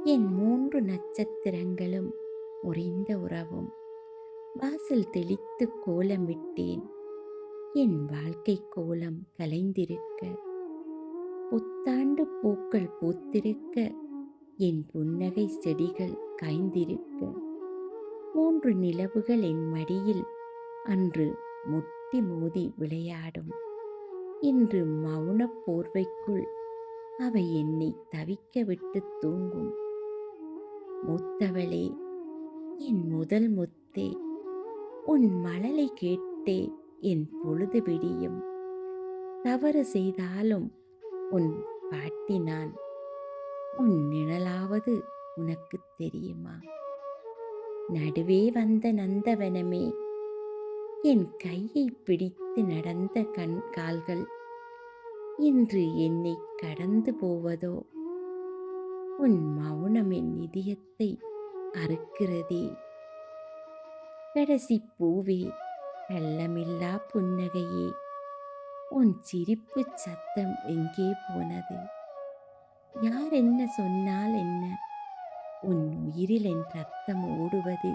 என் 3 நட்சத்திரங்களும் உறைந்த உறவும். வாசல் தெளித்து கோலமிட்டேன். என் வாழ்க்கை கோலம் கலைந்திருக்க. புத்தாண்டு பூக்கள் பூத்திருக்க. என் புன்னகை செடிகள் காய்ந்திருக்க. 3 நிலவுகள் என் மடியில் அன்று முட்டி மோதி விளையாடும். இன்று மௌனப் போர்வைக்குள் அவை என்னை தவிக்க விட்டு தூங்கும். மூத்தவளே, என் முதல் முத்தே, உன் மழலை கேட்டே என் பொழுது விடியும். தவறு செய்தாலும் உன் பாட்டி நான். உன் நிழலாவது உனக்குத் தெரியுமா? நடுவே வந்த நந்தவனமே, என் கையை பிடித்து நடந்த கால்கள் இன்று என்னை கடந்து போவதோ? உன் மௌனம் என் இதயத்தை அறுக்கிறதே. கடைசி பூவே, கள்ளமில்லா புன்னகையே, உன் சிரிப்பு சத்தம் எங்கே போனது? யார் என்ன சொன்னால் என்ன? உன் உயிரில் என் ரத்தம் ஓடுவது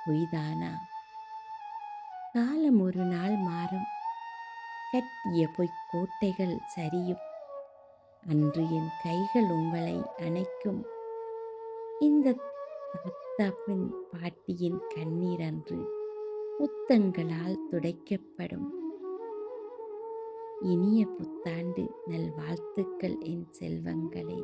பொய்தானா? காலம் ஒரு நாள் மாறும். கட்டிய பொய்க்கோட்டைகள் சரியும். அன்று என் கைகள் உங்களை அணைக்கும். இந்த தாத்தாவின் பாட்டியின் கண்ணீர் அன்று முத்தங்களால் துடைக்கப்படும். இனிய புத்தாண்டு நல்வாழ்த்துக்கள் என் செல்வங்களே.